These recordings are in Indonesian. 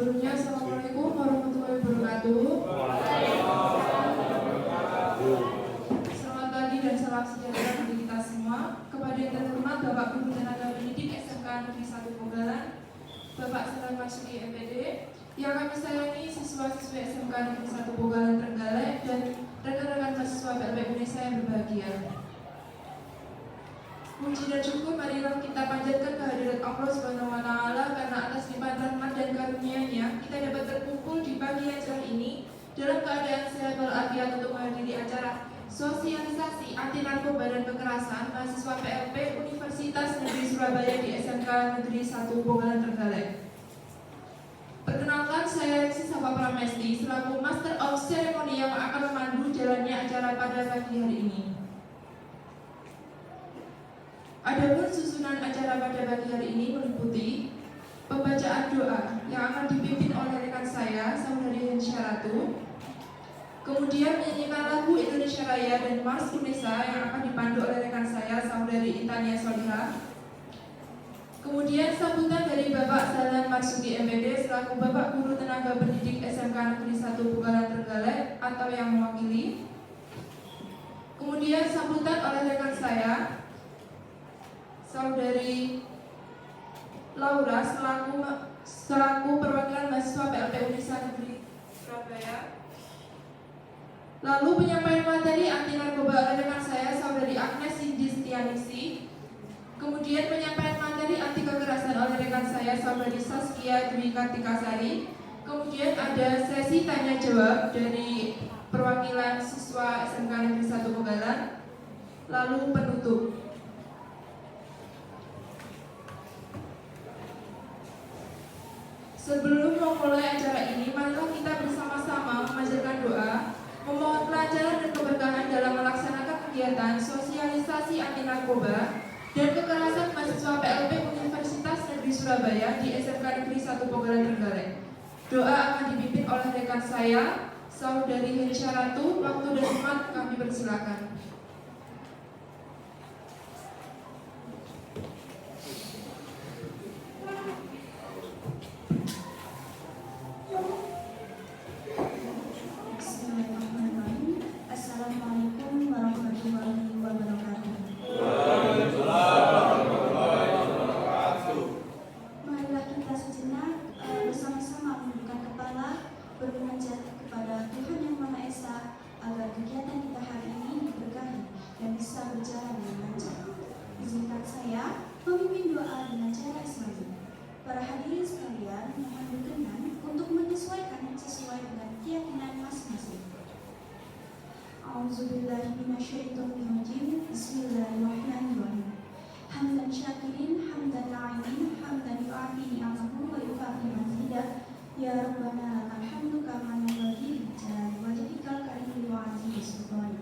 Sebelumnya, Assalamualaikum warahmatullahi wabarakatuh. Selamat pagi dan salam sejahtera bagi kita semua. Kepada yang terhormat Bapak Guru Tenaga Pendidik SMK Negeri 1 Pogalan, Bapak Salam Masuki MPD, yang kami sayangi siswa-siswi SMK Negeri 1 Pogalan Trenggalek dan rekan-rekan mahasiswa PLP Indonesia yang berbahagia. Puji dan syukur marilah kita panjatkan kehadirat Allah Subhanahu wa Ta'ala, karena atas limpahan rahmat dan karunia-Nya kita dapat terkumpul di pagi yang cerah ini dalam keadaan sehat walafiat untuk menghadiri acara sosialisasi anti narkoba dan kekerasan mahasiswa PLP Universitas Negeri Surabaya di SMK Negeri 1 Pogalan Trenggalek. Perkenalkan, saya Reksi Sapa Pramesti selaku Master of Ceremony yang akan memandu jalannya acara pada pagi hari ini. Adapun susunan acara pada pagi hari ini meliputi pembacaan doa yang akan dipimpin oleh rekan saya, Saudari Hensyaratu. Kemudian menyanyikan lagu Indonesia Raya dan Mars Unesa yang akan dipandu oleh rekan saya, Saudari Intania Soliha. Kemudian sambutan dari Bapak Salam Marsuki MPD selaku Bapak Guru Tenaga Pendidik SMK Negeri 1 Pogalan Trenggalek atau yang mewakili. Kemudian sambutan oleh rekan saya, Saudari Laura selaku perwakilan mahasiswa PLP Unesa Negeri Surabaya. Lalu penyampaian materi anti narkoba oleh rekan saya, Saudari Agnes Indistianisi. Kemudian penyampaian materi anti kekerasan oleh rekan saya, Saudari Saskia Dwi Kartikasari. Kemudian ada sesi tanya jawab dari perwakilan siswa SMK Negeri 1 Pogalan. Lalu penutup. Sebelum memulai acara ini, marilah kita bersama-sama memanjatkan doa, memohon kelancaran dan keberkahan dalam melaksanakan kegiatan sosialisasi anti narkoba dan kekerasan mahasiswa PLP Universitas Negeri Surabaya di SMK Negeri 1 Pogalan Trenggalek. Doa akan dipimpin oleh rekan saya, Saudari Hensyaratu. Waktu dan tempat kami persilakan. Assalamualaikum warahmatullahi wabarakatuh. Marilah kita sejenak bersama-sama menundukkan kepala, bermunajat kepada Tuhan Yang Maha Esa agar kegiatan kita hari ini diberkahi dan bisa berjalan dengan lancar. Izinkan saya memimpin doa dengan cara Islami. Para hadirin sekalian, mohon berkenan untuk menyesuaikan sesuai dengan keyakinan masing-masing. A'udzubillahi minasyaitonirrajim. Bismillahirrahmanirrahim. Hamdan syakirin, hamdan na'imin, hamdan yu'afi ni'amahu wa yukafi mazidah. Ya Rabbana lakal hamdu kama yanbaghi li jalali wajhikal karim wa 'azimi sultani.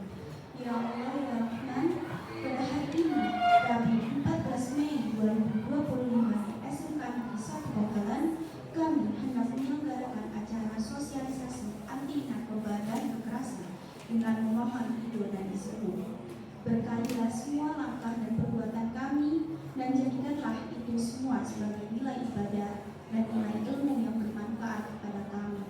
Ya Allah, ya Rahman, pada hari ini Rabu 14 Mei 2025 di SMK Negeri 1 Pogalan, kami hendak menyelenggarakan acara sosialisasi anti narkoba dan kekerasan dengan memohon ridho dan izin. Berkahilah semua langkah dan perbuatan kami, dan jadikanlah itu semua sebagai nilai ibadah dan nilai ilmu yang bermanfaat kepada kami.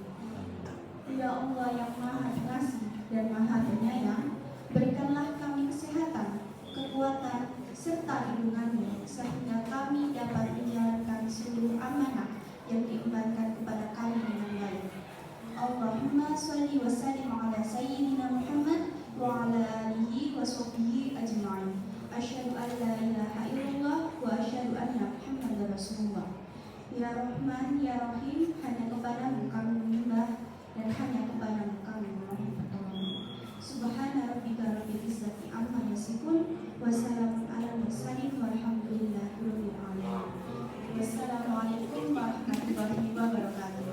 Ya Allah yang Maha Pengasih dan Maha Penyayang, berikanlah kami kesehatan, kekuatan, serta lindungan-Mu sehingga kami dapat menjalankan seluruh amanah yang diembankan kepada kami dengan baik. Allahumma sholli wa sallim ala sayyidina Muhammad wa ala alihi wa sahbihi ajma'in. Asyhadu an la ilaha illallah wa asyhadu anna Muhammadar Rasulullah. Ya Rahman, ya Rahim, hanya kepadamu kami menyembah dan hanya kepadamu kami memohon pertolongan. Subhana rabbika rabbil izzati amma yasifun wa salamun alal mursalin walhamdulillahi rabbil alamin. Wassalamualaikum warahmatullahi wabarakatuh.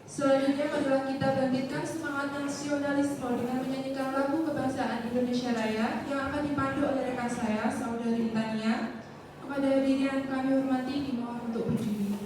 Selanjutnya marilah kita bangkitkan semangat nasionalisme dengan menyanyikan lagu kebangsaan Indonesia Raya yang akan dipandu oleh rekan saya, Saudari Intania. Kepada hadirin yang kami hormati, dimohon untuk berdiri.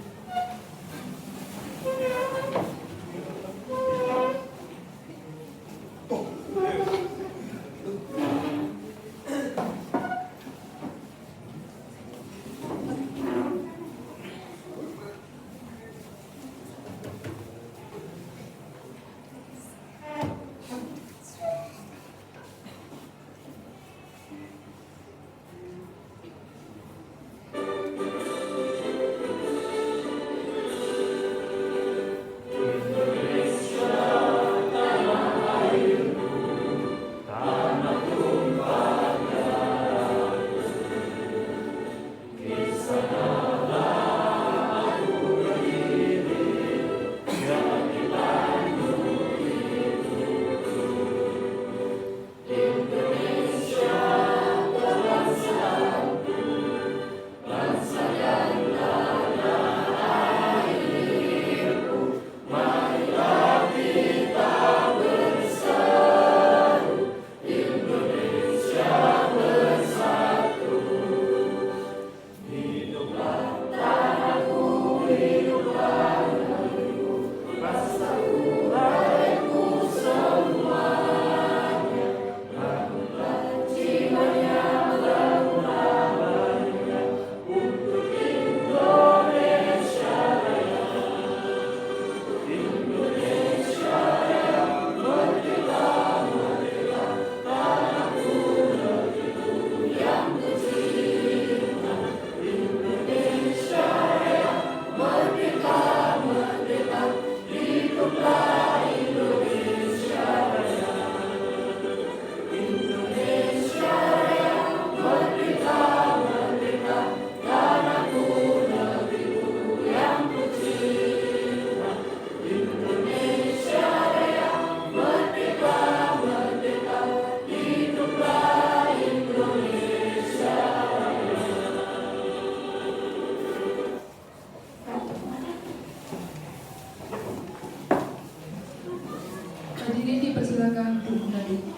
Hadirin dipersilakan untuk menghadiri.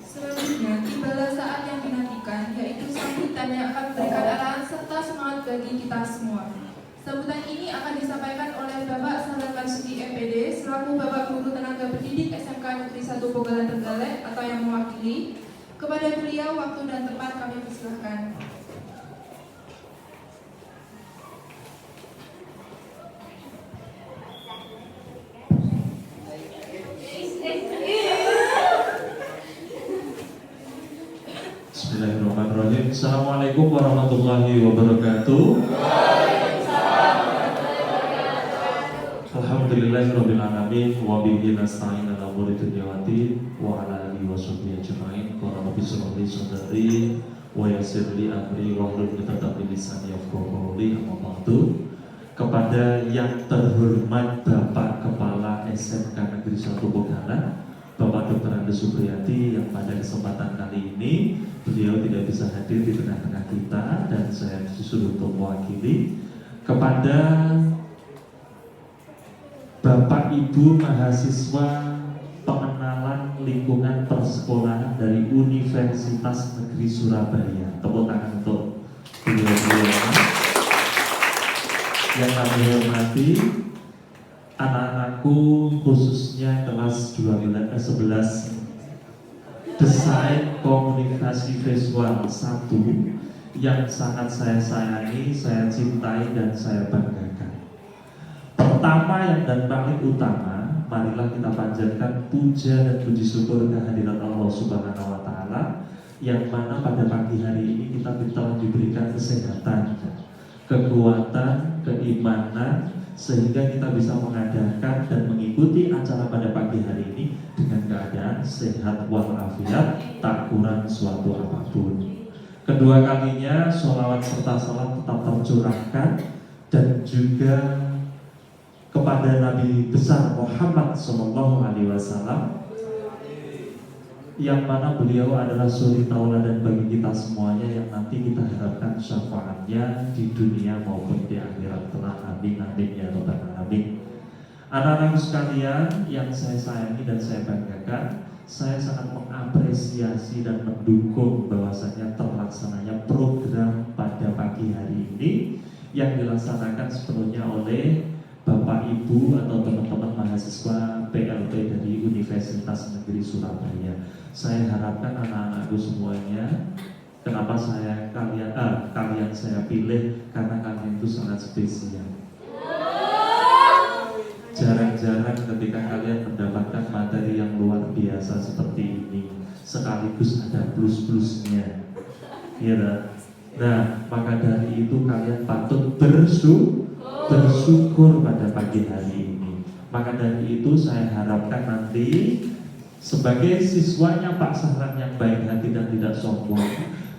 Selanjutnya, tibalah saat yang dinantikan, yaitu sambutan yang akan memberikan arahan serta semangat bagi kita semua. Sambutan ini akan disampaikan oleh Bapak Syahrul Marsudi MPD selaku Bapak Guru Tenaga Pendidik SMK Negeri 1 Pogalan Trenggalek atau yang mewakili. Kepada beliau waktu dan tempat kami persilahkan. Bismillahirrahmanirrahim. Assalamualaikum warahmatullahi wabarakatuh. Alhamdulillahirabbil alamin wa bihi nasta'in ala umuri dunya waddin wa ala alihi washabbihi ajmain. Qala rabbi shrah li sadri wa yassir li amri wahlul 'uqdatam min lisani yafqahu qawli. Amma ba'du. Kepada yang terhormat Bapak Kepala SMK Negeri 1 Pogalan, Bapak Dr. Andes Supriyati, yang pada kesempatan kali ini beliau tidak bisa hadir di tengah-tengah kita dan saya disuruh untuk mewakili. Kepada Bapak Ibu mahasiswa pengenalan lingkungan persekolahan dari Universitas Negeri Surabaya, tepuk tangan untuk beliau-beliau. Yang kami hormati anak-anakku, khususnya kelas 11 Desain Komunikasi Visual 1 yang sangat saya sayangi, saya cintai, dan saya banggakan. Pertama dan paling utama, marilah kita panjatkan puja dan puji syukur kehadirat Allah Subhanahu wa Ta'ala, yang mana pada pagi hari ini kita telah diberikan kesehatan, kekuatan, keimanan, sehingga kita bisa mengadakan dan mengikuti acara pada pagi hari ini dengan keadaan sehat walafiat, tak kurang suatu apapun. Kedua kalinya sholawat serta salam tetap tercurahkan dan juga kepada Nabi besar Muhammad SAW, yang mana beliau adalah suri tauladan bagi kita semuanya, yang nanti kita harapkan syafaatnya di dunia maupun di akhirat kelak. Amin amin ya rabbal alamin. Anak-anakku sekalian yang saya sayangi dan saya banggakan, saya sangat mengapresiasi dan mendukung bahwasanya terlaksananya program pada pagi hari ini yang dilaksanakan sepenuhnya oleh Bapak Ibu atau teman-teman mahasiswa PLP dari Universitas Negeri Surabaya. Saya harapkan anak-anakku semuanya, kenapa kalian saya pilih, karena kalian itu sangat spesial. Jarang-jarang ketika kalian mendapatkan materi yang luar biasa seperti ini, sekaligus ada plus-plusnya, ya. Nah, maka dari itu kalian patut bersyukur pada pagi hari ini. Maka dari itu saya harapkan nanti sebagai siswanya Pak Sahran yang baik hati dan tidak sombong,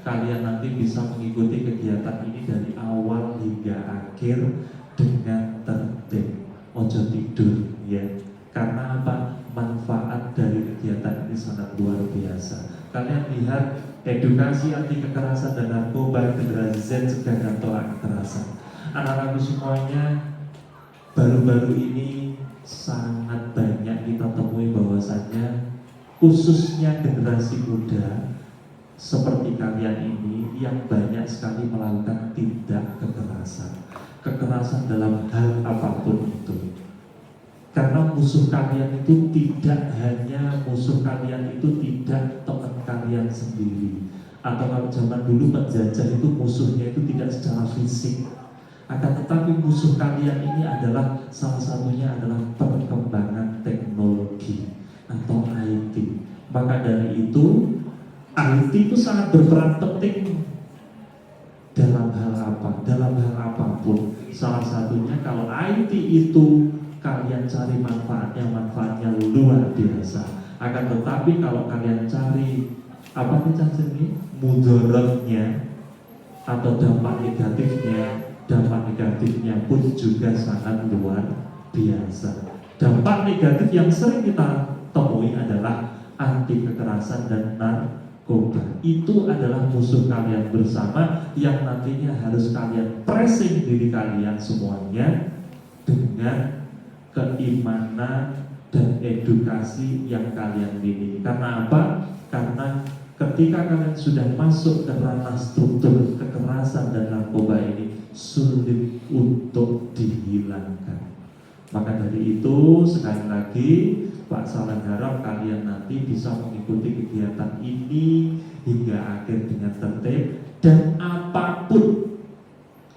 kalian nanti bisa mengikuti kegiatan ini dari awal hingga akhir dengan tertib, ojo tidur, ya. Karena apa? Manfaat dari kegiatan ini sangat luar biasa. Kalian lihat edukasi anti kekerasan dan narkoba generasi Z, cegah dan tolak kekerasan. Anak-anakku semuanya, baru-baru ini sangat banyak kita temui bahwasanya khususnya generasi muda seperti kalian ini yang banyak sekali melakukan tindak kekerasan dalam hal apapun itu. Karena musuh kalian itu tidak hanya teman kalian sendiri, atau kalau zaman dulu penjajah itu musuhnya itu tidak secara fisik, akan tetapi musuh kalian ini adalah salah satunya adalah perkembangan teknologi atau IT. Maka dari itu IT itu sangat berperan penting dalam hal apa? Dalam hal apapun. Salah satunya kalau IT itu kalian cari manfaatnya luar biasa. Akan tetapi kalau kalian cari apa nih mudaratnya atau dampak negatifnya pun juga sangat luar biasa. Dampak negatif yang sering kita temui adalah anti kekerasan dan narkoba. Itu adalah musuh kalian bersama yang nantinya harus kalian pressing diri kalian semuanya dengan keimanan dan edukasi yang kalian miliki. Karena apa? Karena ketika kalian sudah masuk ke ranah struktur kekerasan dan narkoba ini sulit untuk dihilangkan. Maka dari itu sekali lagi Pak Salan harap kalian nanti bisa mengikuti kegiatan ini hingga akhir dengan tertib, dan apapun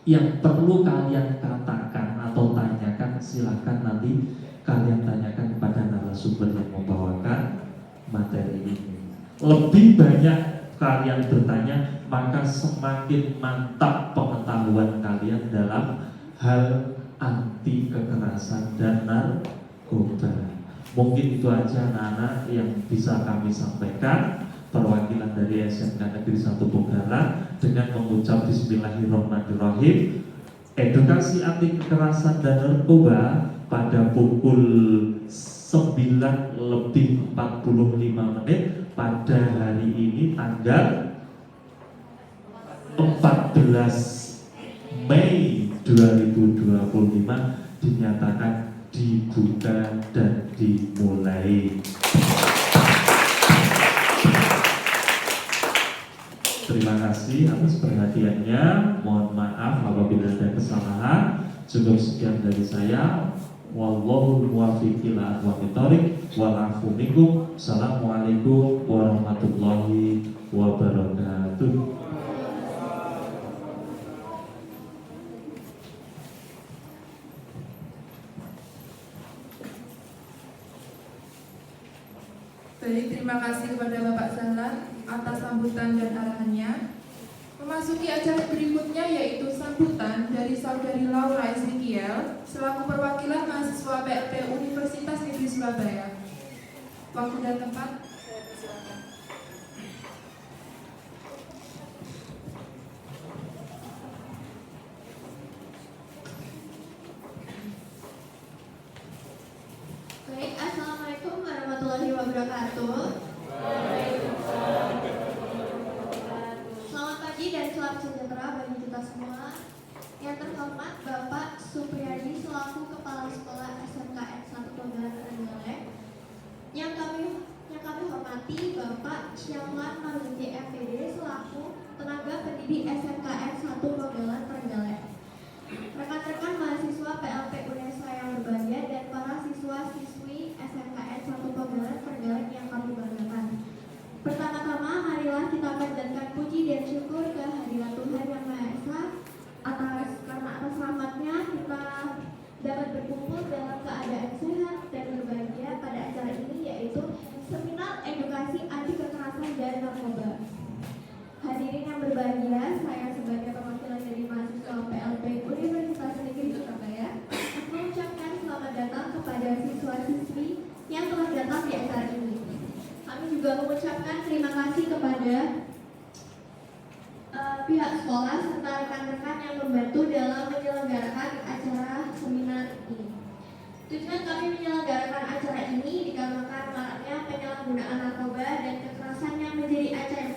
yang perlu kalian katakan atau tanyakan silahkan nanti kalian tanyakan kepada narasumber yang membawakan materi ini. Lebih banyak kalian bertanya, maka semakin mantap pengetahuan kalian dalam hal anti kekerasan dan narkoba. Mungkin itu aja anak-anak yang bisa kami sampaikan. Perwakilan dari SMK Negeri 1 Bogalan dengan mengucap Bismillahirrahmanirrahim. Edukasi anti kekerasan dan narkoba pada pukul 9:45 pada hari ini tanggal 14 Mei 2025 dinyatakan dibuka dan dimulai. Terima kasih atas perhatiannya. Mohon maaf apabila ada kesalahan. Cukup sekian dari saya. Wallahu muwaffiq ila aqwamit thoriq. Wal 'afwu minkum. Assalamualaikum warahmatullahi wabarakatuh. Baik, terima kasih kepada Bapak Salan atas sambutan dan arahannya. Memasuki acara berikutnya yaitu sambutan dari Saudari Laura Ezekiel selaku perwakilan mahasiswa PLP Universitas Negeri Surabaya. Waktu dan tempat. Baik, Assalamualaikum warahmatullahi wabarakatuh. Selamat pagi dan salam sejahtera bagi kita semua. Yang terhormat Bapak Supriyadi selaku Kepala Sekolah SMKN 1 Bogalan Trenggalek. Yang kami hormati Bapak Syamlan Marzuki MPD selaku tenaga pendidik SMKN 1 Bogalan Trenggalek. Rekan-rekan mahasiswa PLP UNESA yang berbahagia dan para siswa-siswi SMKN 1 Bogalan Trenggalek yang kami banggakan. Pertama-tama marilah kita panjatkan puji dan syukur kehadirat Tuhan Yang Maha Esa karena atas rahmatnya kita dapat berkumpul dalam keadaan sehat dan berbahagia pada acara ini, yaitu Seminar Edukasi Anti Kekerasan dan Narkoba. Hadirin yang berbahagia, saya sebagai perwakilan dari mahasiswa PLP Universitas Negeri Surabaya mengucapkan selamat datang kepada siswa-siswi yang telah datang di acara ini. Kami juga mengucapkan terima kasih kepada pihak sekolah serta rekan-rekan yang membantu dalam menyelenggarakan acara seminar ini. Tujuan kami menyelenggarakan acara ini dikarenakan maraknya penyalahgunaan narkoba dan kekerasannya menjadi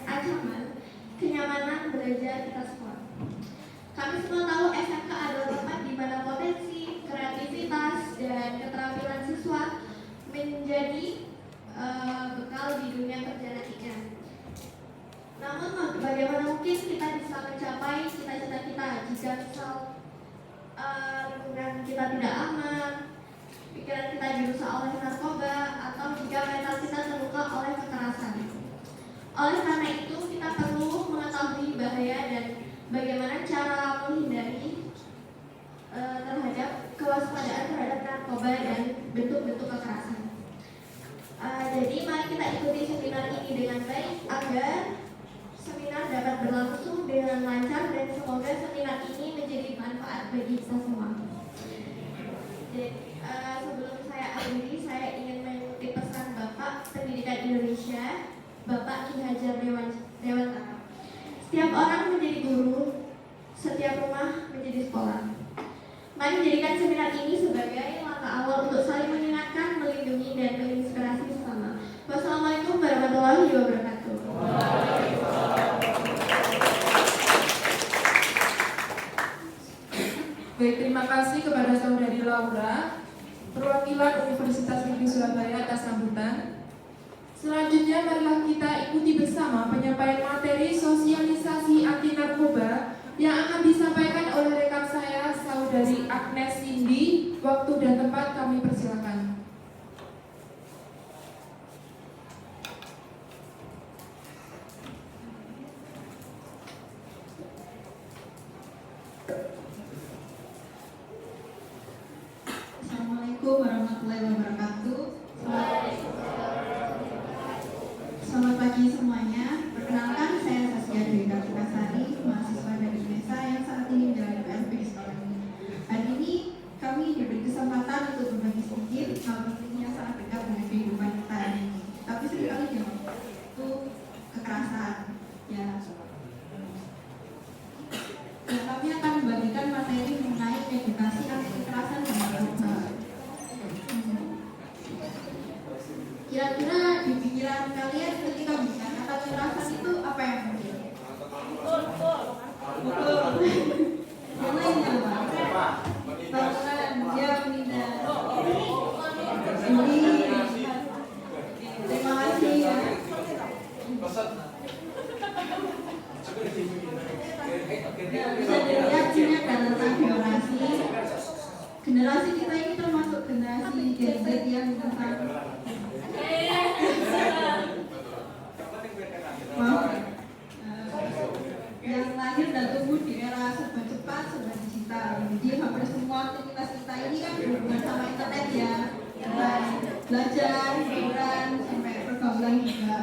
ancaman kenyamanan belajar kita semua. Kami semua tahu SMK adalah tempat di mana potensi, kreativitas, dan keterampilan siswa menjadi bekal di dunia kerja nantinya. Namun bagaimana mungkin kita bisa mencapai cita-cita kita jika misal lingkungan kita tidak aman, pikiran kita dirusak oleh narkoba, atau jika mental kita terluka oleh kekerasan. Oleh karena itu kita perlu mengetahui bahaya dan bagaimana cara menghindari terhadap kewaspadaan terhadap narkoba dan bentuk-bentuk kekerasan. Jadi mari kita ikuti seminar ini dengan baik agar seminar dapat berlangsung dengan lancar dan semoga seminar ini menjadi manfaat bagi kita semua. Jadi sebelum saya akhiri, saya ingin mengutip pesan Bapak Pendidikan Indonesia, Bapak Ki Hajar Dewantara. Setiap orang menjadi guru, setiap rumah menjadi sekolah. Mari menjadikan seminar ini sebagai langkah awal untuk saling mengingatkan, melindungi, dan menginspirasi sesama. Wassalamualaikum warahmatullahi wabarakatuh. Baik, terima Terima kasih kepada Saudari Laura, perwakilan Universitas Negeri Surabaya atas sambutan. Selanjutnya marilah kita ikuti bersama penyampaian materi sosialisasi anti narkoba yang akan disampaikan oleh rekan saya, Saudari Agnes Cindy. Waktu dan tempat kami persilakan. Assalamualaikum warahmatullahi wabarakatuh. Selamat pagi semuanya. Perkenalkan, saya Saskia Dwi Kartikasari, mahasiswa dari UNESA yang saat ini menjalani PLP di sekolah ini. Hari ini kami diberi kesempatan untuk berbagi sedikit hal pentingnya sangat dekat dengan kehidupan kita hari ini. Tapi seringkali itu kekerasan. Kami akan membagikan materi mengenai edukasi anti kekerasan dan narkoba. Kira-kira di pikiran kalian ketika mendengar kata kekerasan itu apa yang muncul? Pukul. Yang lainnya apa? Bangunan, jam, minat. Terima kasih ya. Bisa dilihat sini ada tentang generasi. Generasi kita ini termasuk generasi Gen Z yang tentang yang lahir dan tumbuh di era serba cepat, serba digital. Jadi hampir semua aktivitas kita ini kan berhubungan sama internet ya, belajar, hiburan, sampai pergaulan juga.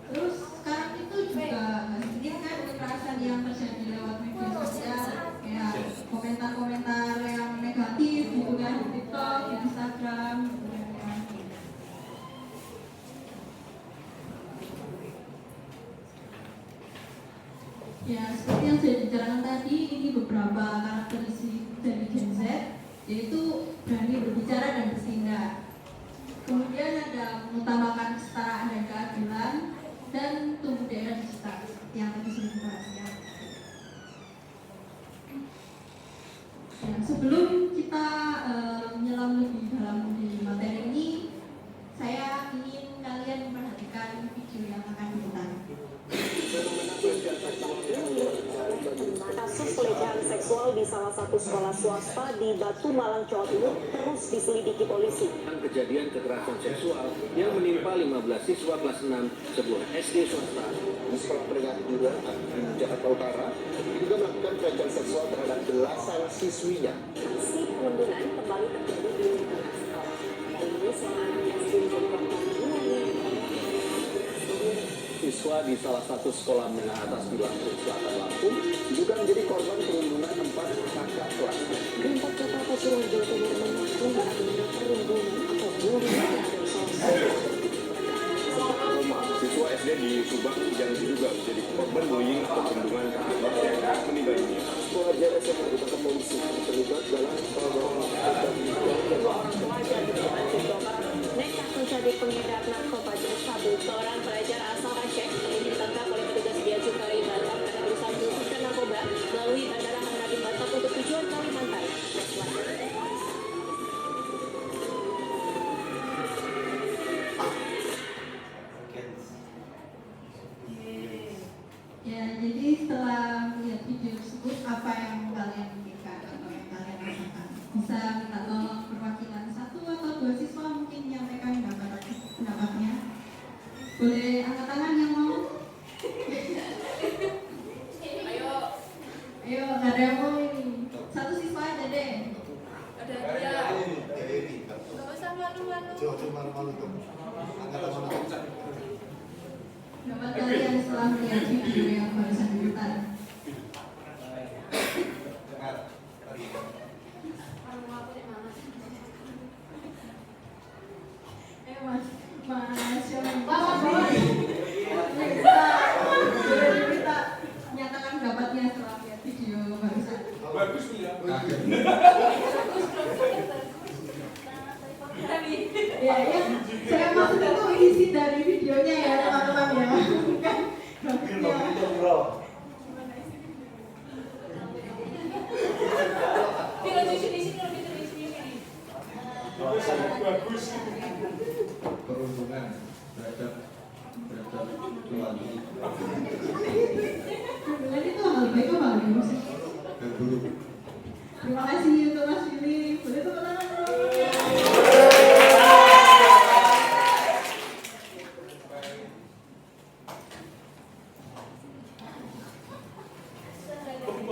Terus sekarang itu juga sedikit kan kekerasan yang terjadi lewat media sosial, kayak komentar-komentar yang negatif gitu kan di TikTok, di Instagram. Ya, seperti yang sudah diterangkan tadi, ini beberapa karakteristik dari Gen Z, yaitu berani berbicara dan bertindak. Kemudian ada mengutamakan kesetaraan dan keadilan, dan tumbuh di era digital, seperti yang tadi sudah dibahas ya. Sebelum kita menyelam lebih dalam di materi ini, saya ingin kalian memperhatikan video yang akan diputar. Kasus pelecehan seksual di salah satu sekolah swasta di Batu Malang, Jawa Timur terus diselidiki polisi. Kejadian kekerasan seksual yang menimpa 15 siswa kelas 6 sebuah SD swasta di sekolah peringkat 2 Jakarta Utara juga melakukan pelecehan seksual terhadap belasan siswinya. Aksi pengunduran kembali terjadi di lingkungan sekolah. Ini seorang anak SD menjadi korban bullying. Siswa di salah satu sekolah menengah atas di Lampung Selatan Lampung juga menjadi korban perundungan 4 kakak kelas. Keempat kota Pasuruan Jawa Timur mengaku adanya perundungan atau bullying terhadap salah Siswa SD di Subang yang diduga menjadi korban bullying atau perundungan kakak kelas yang meninggal dunia. Pelajar SMA ditangkap polisi terlibat dalam nekat menjadi pengedar narkoba jenis sabu. Seorang pelajar asal Aceh ini ditangkap oleh petugas bea cukai Batam karena berusaha menyelundupkan narkoba melalui bandara Hang Nadiem Batam untuk tujuan Kalimantan. Ya, jadi setelah melihat video tersebut, apa yang kalian pikirkan atau yang kalian rasakan? Bisa minta tolong perwakilan 1 atau 2 siswa mungkin menyampaikan pendapatnya. Boleh angkat tangan yang mau? Ayo, nggak ada yang mau ini. 1 siswa aja deh. Ada dia. Gak usah malu-malu. Pendapat kalian setelah melihat video yang barusan diputar? Mas, kita menyatakan pendapatnya setelah melihat video barusan. bagus nih ya. Ya, saya maksud itu isi dari videonya ya teman-teman ya. Bukan grafisnya. perundungan terhadap keluarga. Perundungan itu hal baik apa hal buruk sih? Hal buruk. Terima kasih untuk Mas Billy. Boleh tepuk tangan dong.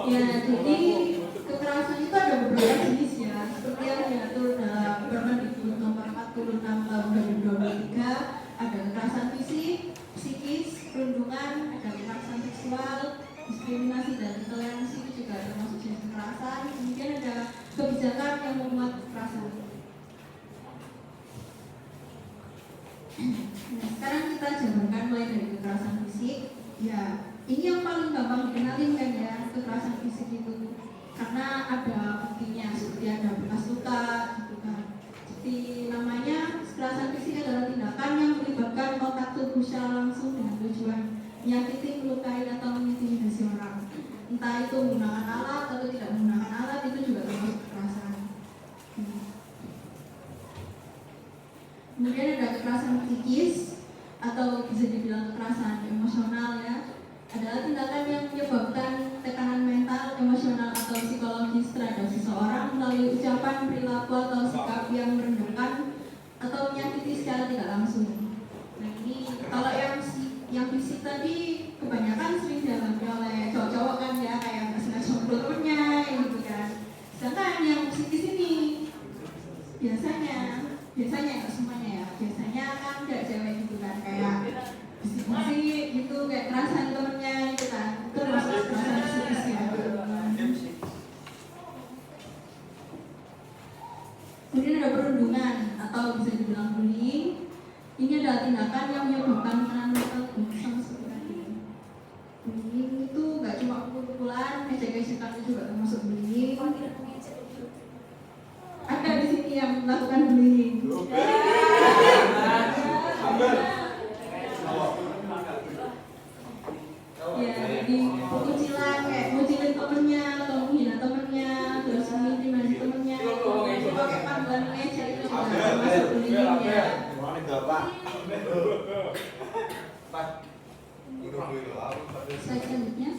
Ya, jadi kekerasan itu ada beberapa jenis ya, seperti yang diatur dalam Permendikbud Nomor 46 Tahun 2023. Ada kekerasan fisik, psikis, perundungan, ada kekerasan seksual, diskriminasi dan intoleransi itu juga termasuk jenis kekerasan. Kemudian ada kebijakan yang memuat kekerasan. Nah, sekarang kita jabarkan mulai dari kekerasan fisik. Ya, ini yang paling gampang dikenalin kan ya, kekerasan fisik itu, karena ada buktinya, seperti ada bekas luka gitu kan. Seperti namanya, kekerasan fisik adalah tindakan yang melibatkan kontak tubuh secara langsung dengan tujuan menyakiti, melukai atau mengintimidasi orang. Entah itu menggunakan alat atau tidak menggunakan alat, itu juga termasuk kekerasan. Kemudian ada kekerasan psikis atau bisa dibilang kekerasan emosional ya. Adalah tindakan yang menyebabkan tekanan mental, emosional atau psikologis terhadap seseorang melalui ucapan, perilaku atau sikap yang merendahkan atau menyakiti secara tidak langsung. Nah ini kalau yang fisik tadi kebanyakan sering dialami oleh cowok-cowok kan ya, kayak nggak sengaja ngobrol temennya gitu kan. Sedangkan yang psikis ini biasanya nggak semuanya ya, biasanya kan kayak cewek gitu kan, kayak bisik-bisik gitu, kayak kerasan temennya gitu kan, itu masuk kekerasan psikis ya. Kemudian ada perundungan atau bisa dibilang bullying. Ini adalah tindakan yang menyebabkan tekanan mental sama seperti tadi. Bullying itu nggak cuma pukul-pukulan, ejek-ejekan itu juga termasuk bullying. Ada di sini yang melakukan bullying. Ya, jadi kucilan kayak ngucilin temennya atau menghina temennya, terus mengintimidasi temennya, pakai panggilan ejek itu juga termasuk bullying ya. Selanjutnya,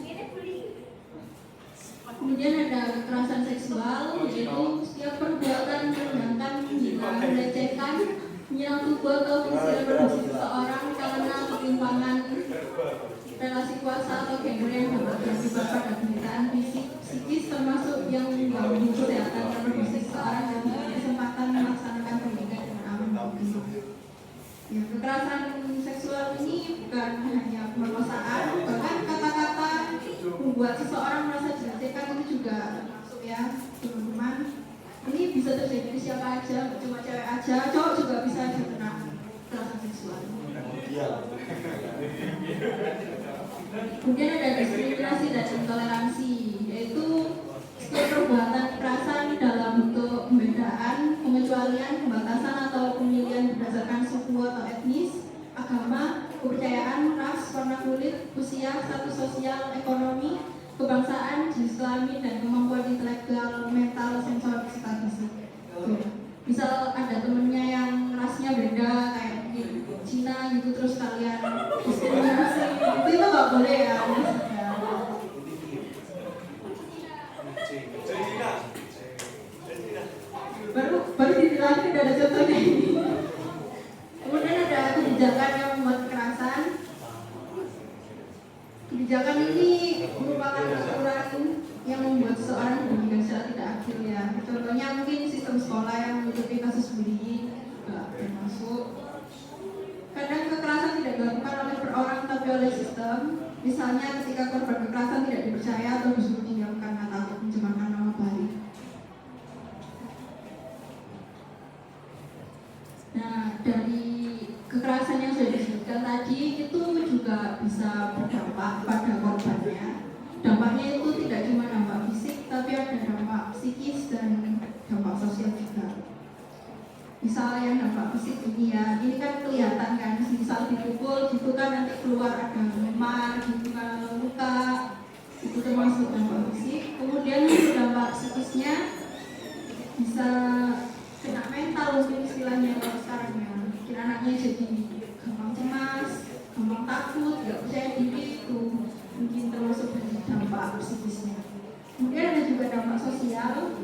kemudian ada kekerasan seksual, yaitu setiap perbuatan merendahkan, menghina, melecehkan, menyerang tubuh atau fungsi reproduksi seseorang karena ketimpangan relasi kuasa atau gender yang dapat berakibat pada penderitaan fisik, psikis, termasuk yang mengganggu kesehatan reproduksi seseorang dan tidak kesempatan melaksanakan pendidikan dengan aman dan benar. Ya, kekerasan seksual ini bukan hanya pemerkosaan, bahkan kata-kata membuat seseorang merasa dilecehkan itu juga termasuk ya, teman-teman. Ini bisa terjadi di siapa aja, cuma cewek aja, cowok juga bisa terkena kekerasan seksual. Kemudian ada diskriminasi dan intoleransi, yaitu setiap perbuatan kekerasan dalam bentuk pembedaan, pengecualian, pembatasan atau pemilihan berdasarkan suku atau etnis, agama, kepercayaan, ras, warna kulit, usia, status sosial, ekonomi, kebangsaan, jenis kelamin, dan kemampuan intelektual, mental, sensorik, serta fisik. Misal ada temennya yang rasnya beda, kayak Cina gitu, terus kalian diskriminasi, itu nggak boleh ya. Baru dibilangin udah ada contohnya ini. Kemudian ada kebijakan yang membuat kekerasan. Kebijakan ini merupakan aturan yang membuat seseorang dirugikan secara tidak adil ya. Contohnya mungkin sistem sekolah yang menutupi kasus bullying juga termasuk. Kadang kekerasan tidak dilakukan oleh per orang tapi oleh sistem. Misalnya ketika korban kekerasan tidak dipercaya atau disuruh mendiamkan atau mencemarkan nama baik. Nah, dari kekerasan yang sudah disebutkan tadi itu juga bisa berdampak pada korbannya. Dampaknya itu tidak cuma dampak fisik, tapi ada dampak psikis dan dampak sosial juga. Misalnya yang dampak fisik ini ya, ini kan kelihatan kan, misal dipukul gitu kan nanti keluar ada memar gitu kan, atau luka, itu termasuk dampak fisik. Kemudian untuk dampak psikisnya bisa kena mental mungkin istilahnya sekarang ya, mungkin anaknya jadi gampang cemas, gampang takut, gak percaya diri, itu mungkin termasuk dari dampak psikisnya. Kemudian ada juga dampak sosial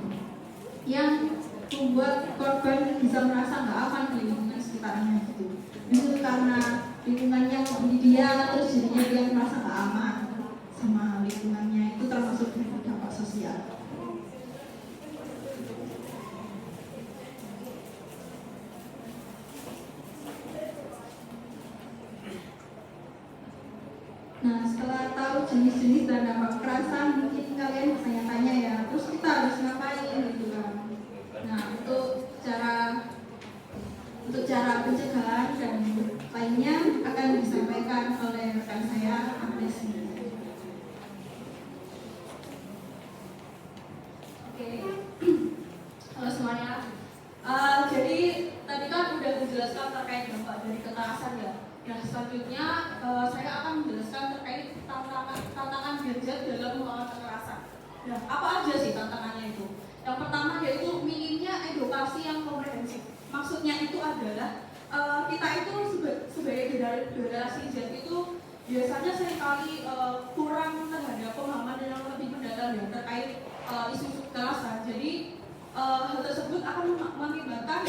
yang membuat korban bisa merasa nggak aman di lingkungan sekitarnya gitu. Itu karena lingkungannya menjadi dia, terus jadinya dia merasa nggak aman sama lingkungannya, itu termasuk dari dampak sosial. Nah, setelah tahu jenis-jenis dan dampak kekerasan, mungkin kalian bertanya-tanya ya, terus kita harus ngapain gitu kan. Nah, untuk cara pencegahan dan lainnya akan disampaikan oleh rekan saya, Agnes. Oke, halo semuanya. Jadi tadi kan udah dijelaskan terkait dampak dari kekerasan ya. Nah, selanjutnya saya akan menjelaskan terkait tantangan gadget dalam melawan kekerasan. Nah, apa aja sih tantangannya itu? Yang pertama yaitu minimnya edukasi yang komprehensif. Maksudnya itu adalah kita itu sebagai generasi Z itu biasanya seringkali kurang terhadap pemahaman yang lebih mendalam ya terkait isu kekerasan. Jadi hal tersebut akan mengakibatkan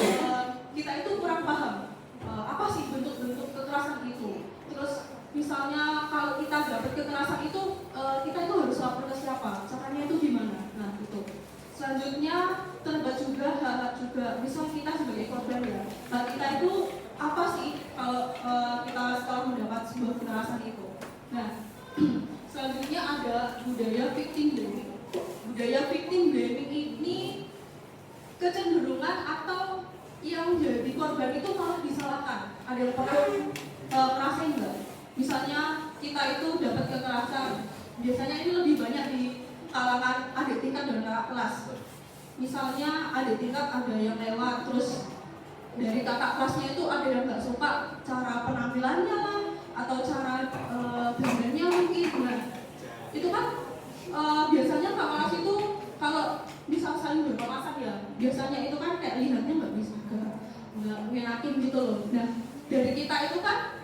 kita itu kurang paham apa sih bentuk-bentuk kekerasan itu. Terus misalnya kalau kita dapat kekerasan itu kita itu harus lapor ke siapa, caranya itu gimana. Nah itu. Selanjutnya terlibat juga hal juga misal kita sebagai korban ya. Nah kita itu apa sih kalau kita setelah mendapat sebuah kekerasan itu. Nah selanjutnya ada budaya victim blaming. Budaya victim blaming ini kecenderungan atau yang jadi korban itu malah disalahkan. Ada yang pernah ngerasain nggak? Misalnya kita itu dapat kekerasan, biasanya ini lebih banyak di kalangan adik tingkat dan kakak kelas. Misalnya adik tingkat ada yang lewat, terus dari kakak kelasnya itu ada yang nggak suka cara penampilannya lah, atau cara dandannya mungkin. Nah, itu kan biasanya kakak kelas itu kalau misal saling berpapasan ya, biasanya itu kan kayak lihatnya nggak bisa, nggak ngenakin gitu loh. Nah, dari kita itu kan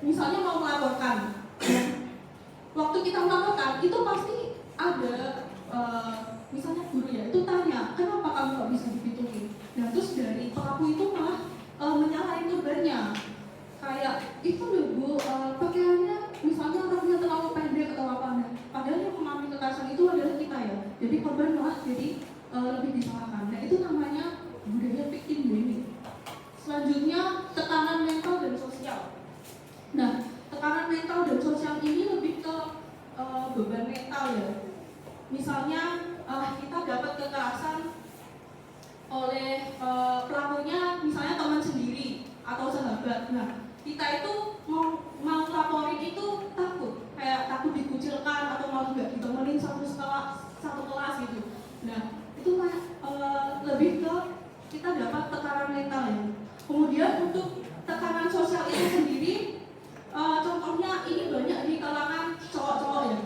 misalnya mau melaporkan, waktu kita melaporkan itu pasti ada misalnya guru ya itu tanya kenapa kamu nggak bisa dipitungin. Nah terus dari pelaku itu malah menyalahin korbannya, kayak itu loh bu pakaiannya misalnya roknya terlalu pendek atau apa. Nah, padahal yang mengalami kekerasan itu adalah kita ya, jadi korban malah jadi lebih disalahkan. Nah itu namanya budaya victim blaming. Selanjutnya tekanan mental dan sosial. Nah tekanan mental dan sosial ini lebih ke beban mental ya. Misalnya kita dapat kekerasan oleh pelakunya misalnya teman sendiri atau sahabat. Nah kita itu mau laporin itu takut, kayak takut dikucilkan atau malah nggak ditemenin satu kelas gitu. Nah itu lebih ke kita dapat tekanan mental ya. Kemudian untuk tekanan sosial itu sendiri contohnya ini banyak di kalangan cowok-cowok ya.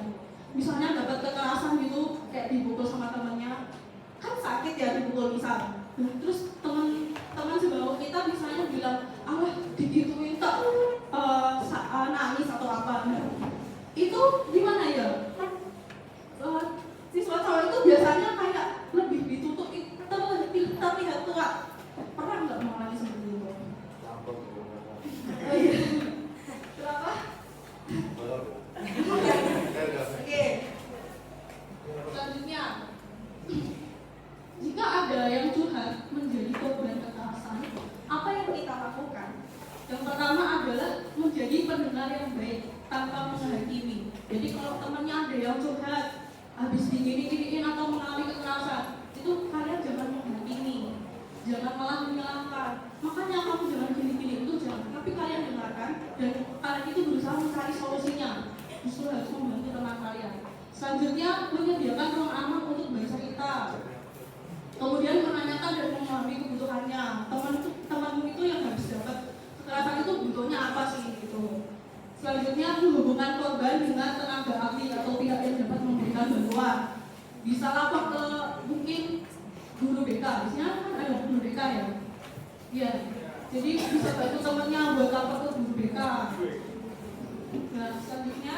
Misalnya dapat kekerasan gitu, kayak dipukul sama temannya, kan sakit ya dipukul misal. Nah, terus teman sebawah kita misalnya bilang, alah digituin tak nangis atau apa. Nah, itu gimana ya? Siswa cowok itu biasanya kayak lebih ditutup, terlihat kuat. Pernah nggak mengalami seperti itu? Oh iya. Kenapa? Oke. Selanjutnya, jika ada yang curhat menjadi korban kekerasan, apa yang kita lakukan? Yang pertama adalah menjadi pendengar yang baik tanpa menghakimi. Jadi kalau temannya ada yang curhat habis digini-giniin atau mengalami kekerasan, itu kalian jangan menghakimi, jangan malah menyalahkan. Makanya kamu jangan gini-gini, itu jangan. Tapi kalian dengarkan dan kalian itu berusaha mencari solusinya. Justru harus membantu teman kalian. Selanjutnya menyediakan ruang aman untuk bercerita. Kemudian menanyakan dan memahami kebutuhannya. Temanmu itu yang habis dapat kekerasan itu butuhnya apa sih gitu. Selanjutnya menghubungkan korban dengan tenaga ahli atau pihak yang dapat memberikan bantuan. Bisa lapor ke mungkin guru BK, biasanya kan ada guru BK ya. Ya, jadi bisa bantu temannya buat lapor ke guru BK. Nah, selanjutnya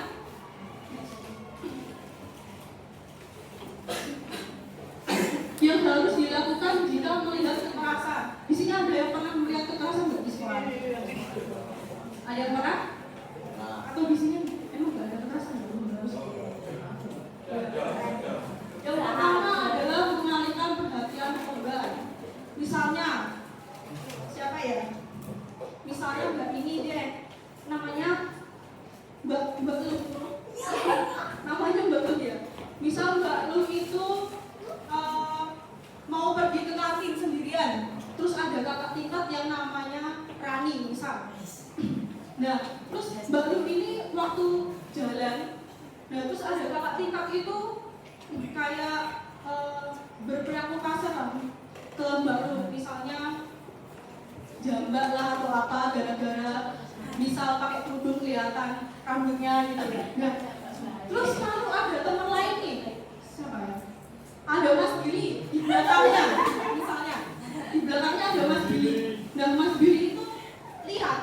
yang harus dilakukan jika melihat kekerasan. Di sini ada yang pernah melihat kekerasan nggak di sekolah? Ada yang pernah? Atau di sini emang nggak ada kekerasan? Yang pertama adalah mengalihkan perhatian korban. Misalnya, siapa ya? Misalnya Mbak ini deh, namanya Mbak Lu. Namanya Mbak Lu ya. Misal Mbak Lu itu mau pergi ke kantin sendirian, terus ada kakak tingkat yang namanya Rani misal. Nah, terus Mbak Lu ini waktu jalan, nah terus ada kakak tingkat itu kayak berperilaku kasar lah ke Mbak Lu, misalnya jambak lah atau apa gara-gara misal pakai kerudung kelihatan rambutnya gitu. Nah, terus lalu ada teman lain nih, siapa ya? Ada Mas Billy di belakangnya, misalnya di belakangnya ada Mas Billy. Nah, Mas Billy itu lihat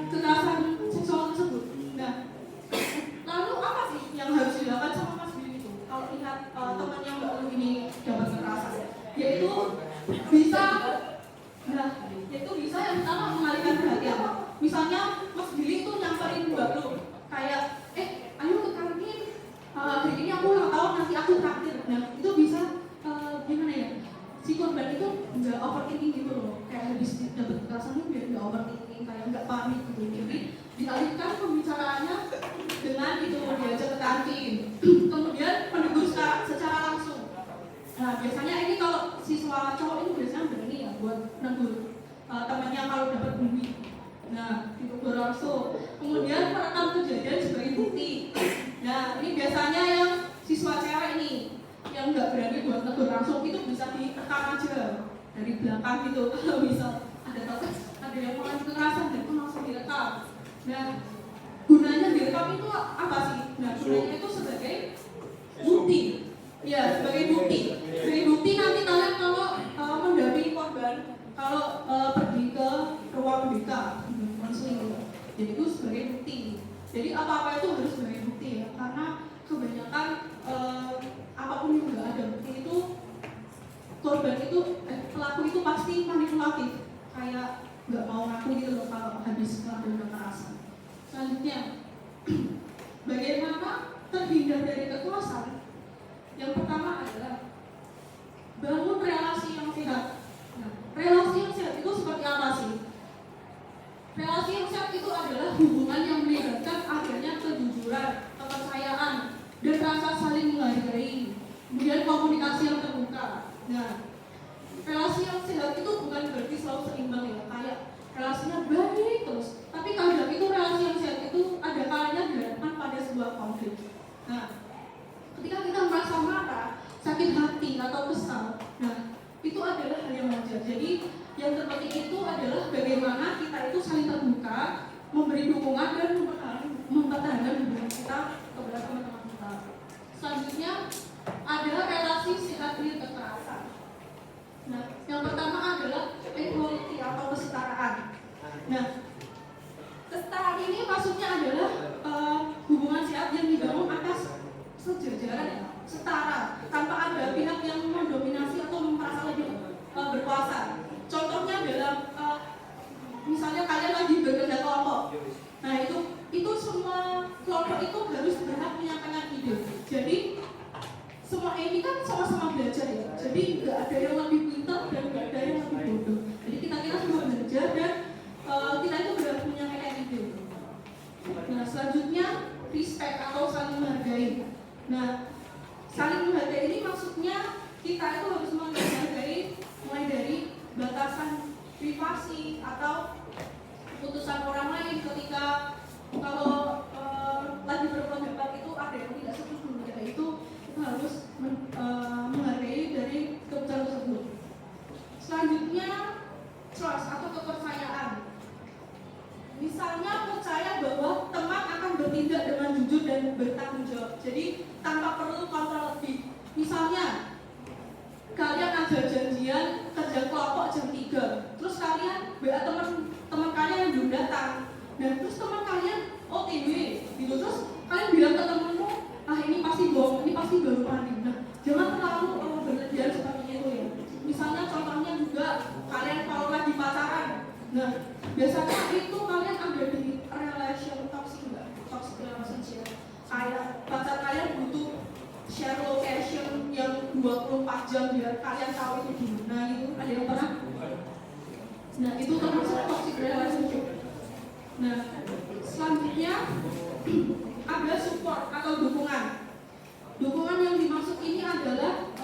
kekerasan seksual tersebut. Nah, lalu apa sih yang harus dilakukan sama Mas Billy itu kalau lihat temannya Mbak Lu ini dapat kekerasan? Yaitu bisa yang pertama mengalihkan perhatian. Misalnya Mas Billy itu nyamperin Mbak Lu kayak ayo ke kantin, hari ini aku ulang tahun, nanti aku traktir. Nah, itu bisa gimana ya, si korban itu nggak overthinking gitu loh, kayak habis dapat kekerasan itu biar nggak overthinking, kayak nggak panik gitu. Jadi dialihkan pembicaraannya dengan itu diajak ke kantin, kemudian menegur secara langsung. Nah, biasanya ini kalau siswa cowok ini biasanya berani ya buat negur temannya kalau dapat bumi. Nah, ditegur langsung. Kemudian merekam kejadian sebagai bukti. Nah, ini biasanya yang siswa cewek ini yang nggak berani buat negur langsung itu bisa direkam aja dari belakang gitu. Kalau misal ada yang mengalami kekerasan dan itu langsung direkam. Nah, gunanya direkam itu apa sih? Nah, gunanya itu sebagai bukti. Ya, sebagai bukti. Sebagai bukti nanti kalian kalau mendampingi korban, kalau pergi ke ruang BK, konseling gitu. Jadi itu sebagai bukti. Jadi apa-apa itu harus sebagai bukti ya, karena kebanyakan apapun yang nggak ada bukti itu korban itu pelaku itu pasti manipulatif, kayak nggak mau ngaku gitu loh kalau habis melakukan kekerasan. Selanjutnya, bagaimana terhindar dari kekerasan? Yang pertama adalah bangun relasi yang sehat. Nah, relasi yang sehat itu seperti apa sih? Relasi yang sehat itu adalah hubungan yang melibatkan adanya kejujuran, kepercayaan, dan rasa saling menghargai, kemudian komunikasi yang terbuka. Nah, relasi yang sehat itu bukan berarti selalu seimbang ya, kayak relasinya baik terus, tapi kadang itu relasi yang sehat itu ada kalanya dihadapkan pada sebuah konflik. Nah, ketika kita merasa marah, sakit hati atau kesal, nah itu adalah hal yang wajar. Jadi yang terpenting itu adalah bagaimana kita itu saling terbuka, memberi dukungan dan mempertahankan hubungan kita kepada teman-teman kita. Selanjutnya adalah relasi sehat dari kekerasan. Nah, yang pertama adalah equality atau kesetaraan. Nah, kesetaraan ini maksudnya adalah hubungan sehat yang dibangun atas sejajaran, setara, tanpa ada pihak yang mendominasi atau merasa lebih berkuasa. Contohnya dalam misalnya kalian lagi bekerja kelompok. Nah, itu semua kelompok itu harus berhak menyampaikan ide. Jadi semua ini kan sama-sama belajar ya. Jadi nggak ada yang lebih pintar dan nggak ada yang lebih bodoh. Jadi kita semua belajar dan kita itu berhak menyampaikan ide. Nah, selanjutnya respect atau saling menghargai. Nah, saling menghargai ini maksudnya kita itu harus menghargai mulai dari batasan privasi atau keputusan orang lain ketika kalau lagi berpendapat itu ada yang tidak setuju, itu harus menghargai dari keputusan tersebut. Selanjutnya trust atau kepercayaan. Misalnya percaya bahwa teman akan bertindak dengan jujur dan bertanggung jawab. Jadi tanpa perlu kontrol lebih. Misalnya kalian ada janjian kerja kelompok jam 3, terus Nah, biasanya itu kalian ada di relation toxic nggak? Toxic relationship. Kayak pacar kalian butuh share location yang 24 jam biar kalian tahu itu di mana gitu. Ada yang pernah? Nah, itu termasuk toxic relationship. Nah, selanjutnya ada support atau dukungan. Dukungan yang dimaksud ini adalah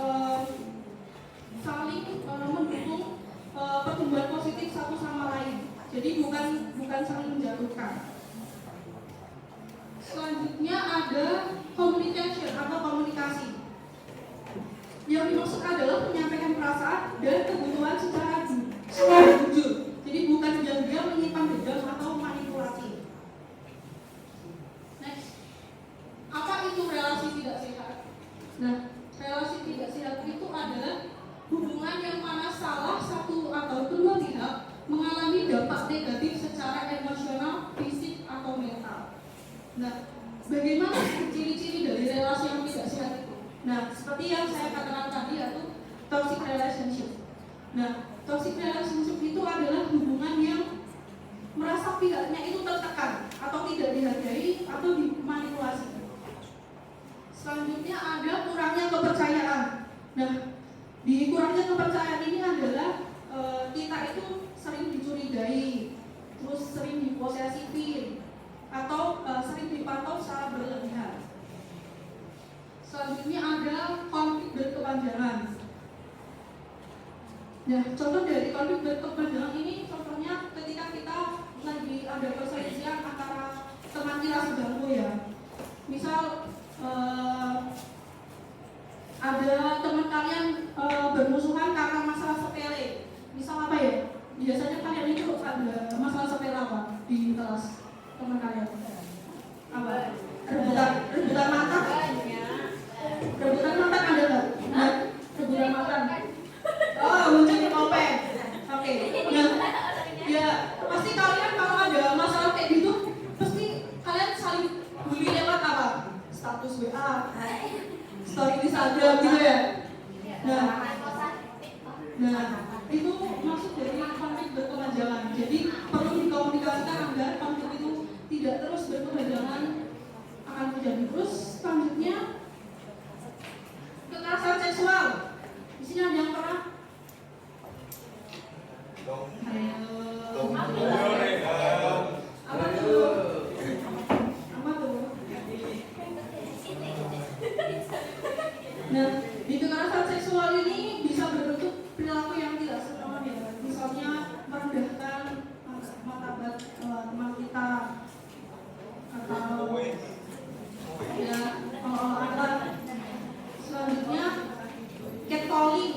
saling mendukung pertumbuhan positif satu sama lain. Jadi bukan saling menjatuhkan. Selanjutnya ada communication atau komunikasi. Yang dimaksud adalah menyampaikan perasaan dan kebutuhan secara jujur. Jadi bukan diam-diam menyimpan dendam atau manipulasi. Next, apa itu relasi tidak sehat? Nah, relasi tidak sehat itu adalah hubungan yang mana salah satu atau kedua pihak mengalami dampak negatif secara emosional, fisik, atau mental. Nah, bagaimana ciri-ciri dari relasi yang tidak sehat itu? Nah, seperti yang saya katakan tadi yaitu toxic relationship. Nah, toxic relationship itu adalah hubungan yang merasa pihaknya itu tertekan atau tidak dihargai atau dimanipulasi. Selanjutnya ada kurangnya kepercayaan. Nah, di kurangnya kepercayaan ini adalah kita itu sering dicurigai, terus sering diposesifin, atau sering dipantau secara berlebihan. Selanjutnya ada konflik berkepanjangan. Nah, contoh dari konflik berkepanjangan ini contohnya ketika kita lagi ada perselisihan antara teman kita sebangku ya. Misal ada teman kalian bermusuhan karena masalah sepele. Misal apa ya? Biasanya kalian itu ada masalah sepele apa di kelas teman kalian? Apa? Rebutan makan? Rebutan makan ada nggak? Nah, rebutan makan. Oh, muncul kopeng. Oke. Nah, ya pasti kalian kalau ada masalah kayak gitu, pasti kalian saling bully lewat apa? Status WA, story Instagram gitu ya. Nah, itu maksud dari konflik berkepanjangan. Jadi perlu dikomunikasikan agar konflik itu tidak terus berkepanjangan akan terjadi. Terus selanjutnya kekerasan seksual. Di sini ada yang pernah? Apa tuh? Nah, di kekerasan seksual ini bisa berbentuk perilaku yang tidak senonoh ya. Misalnya merendahkan martabat teman kita atau ya anak. Selanjutnya catcalling.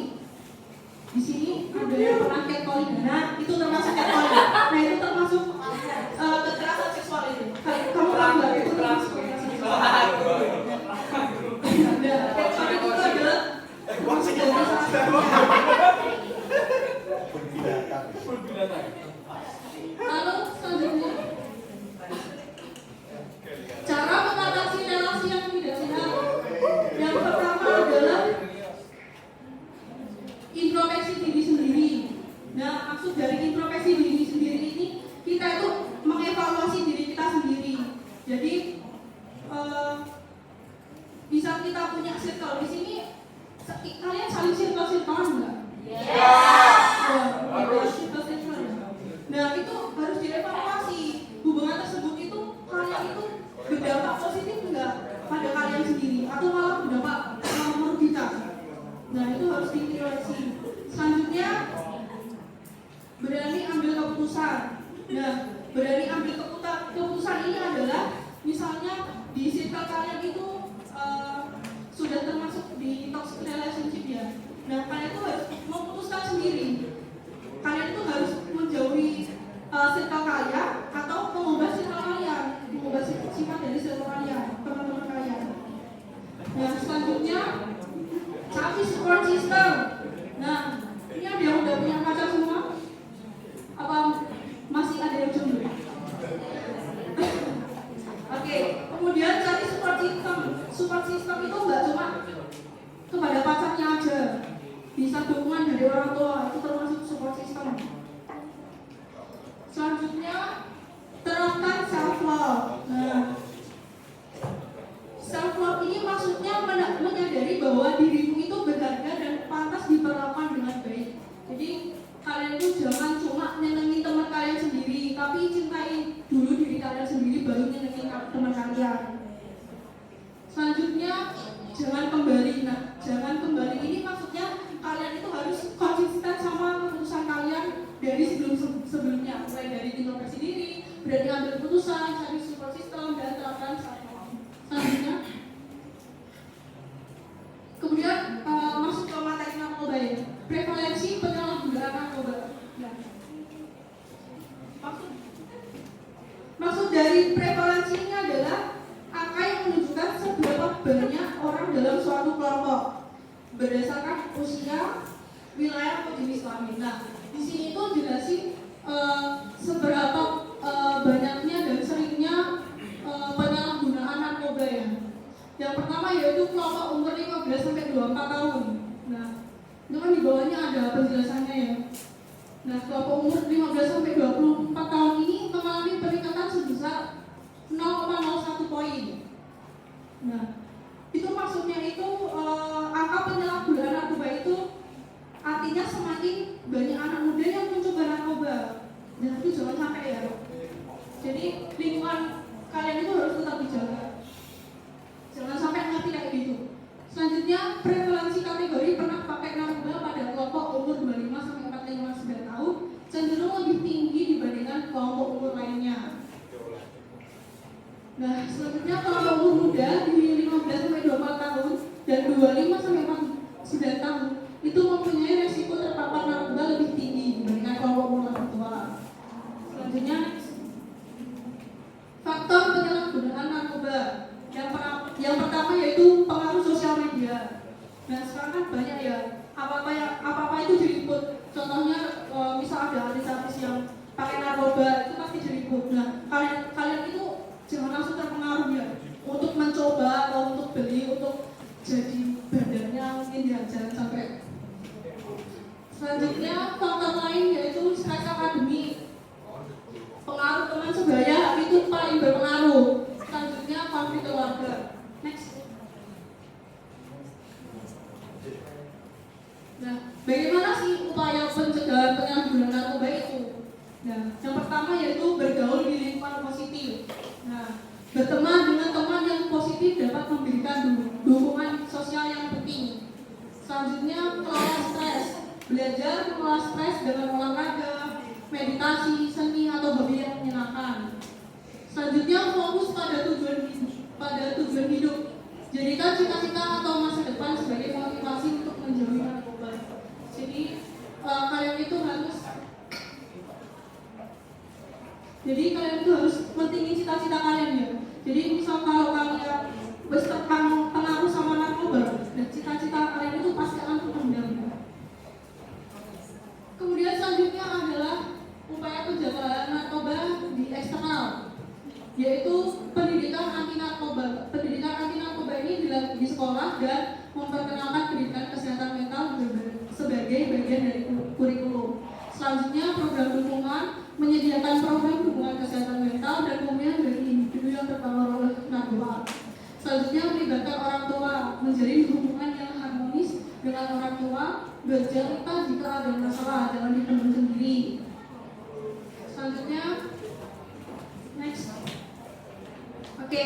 Di sini ada yang pernah catcalling. Nah, itu termasuk kalian itu jangan cuma nyenengin teman kalian sendiri, tapi cintai dulu diri kalian sendiri baru nyenengin teman kalian. Selanjutnya jangan kembali. Nah, jangan kembali ini maksudnya kalian itu harus konsisten sama keputusan kalian dari sebelumnya, mulai dari introspeksi diri, berani ambil keputusan, cari support system, dan terapkan selanjutnya. Kemudian masuk ke materi narkoba ya, prevalensi penyalahgunaan narkoba. Nah, maksud dari prevalensi ini adalah angka yang menunjukkan seberapa banyak orang dalam suatu kelompok berdasarkan usia, wilayah, atau jenis kelamin. Nah, di sini itu jelasin seberapa banyaknya dan seringnya penyalahgunaan narkoba ya. Yang pertama yaitu kelompok umur 15 sampai 24 tahun. Nah, itu kan di bawahnya ada penjelasannya ya. Nah, kelompok umur 15 sampai 24 tahun ini mengalami peningkatan sebesar 0,01 poin. Nah, itu maksudnya itu angka penyalahgunaan narkoba itu artinya semakin banyak anak muda yang mencoba narkoba. Dan itu jangan sampai ya. Jadi lingkungan kalian itu harus tetap dijaga. Jangan sampai ngerti kayak gitu. Selanjutnya, prevalensi kategori pernah pakai narkoba pada kelompok umur 25 sampai 49 tahun cenderung lebih tinggi dibandingkan kelompok umur lainnya. Nah, selanjutnya kelompok umur muda di 15 sampai 24 tahun dan 25 sampai 49 tahun itu mempunyai resiko terpapar narkoba lebih tinggi dibandingkan kelompok umur lebih tua. Selanjutnya, faktor penyalahgunaan narkoba. Yang pertama yaitu pengaruh sosial media. Nah, sekarang kan banyak ya apa-apa itu diliput. Contohnya misal ada artis-artis yang pakai narkoba itu pasti diliput. Nah, kalian itu jangan langsung terpengaruh ya untuk mencoba atau untuk beli, untuk jadi badannya mungkin ya, jangan sampai. Selanjutnya faktor lain yaitu stres akademik. Pengaruh teman sebaya itu paling berpengaruh. Selanjutnya konflik keluarga. Next. Nah, bagaimana sih upaya pencegahan penyalahgunaan narkoba itu? Nah, yang pertama yaitu bergaul di lingkungan positif. Nah, berteman dengan teman yang positif dapat memberikan dukungan sosial yang penting. Selanjutnya, kelola stres. Belajar mengelola stres dengan olahraga, meditasi, seni, atau hobi yang menyenangkan. Selanjutnya, fokus pada tujuan hidup. Jadikan cita-cita atau masa depan sebagai motivasi untuk menjauhi narkoba. Jadi kalian itu harus pentingin cita-cita kalian ya. Jadi misal kalau kalian pengaruh sama narkoba, dan cita-cita kalian itu pasti akan terpendam. Kemudian selanjutnya adalah upaya penjagaan narkoba di eksternal, yaitu pendidikan anti narkoba. Pendidikan anti narkoba ini dilakukan di sekolah dan memperkenalkan pendidikan kesehatan mental sebagai bagian dari kurikulum. Selanjutnya, program dukungan menyediakan program dukungan kesehatan mental dan pemulihan dari individu yang terpengaruh oleh narkoba. Selanjutnya, melibatkan orang tua, menjalin hubungan yang harmonis dengan orang tua, bercerita jika ada masalah, jangan dipendam sendiri. Selanjutnya, next. Oke.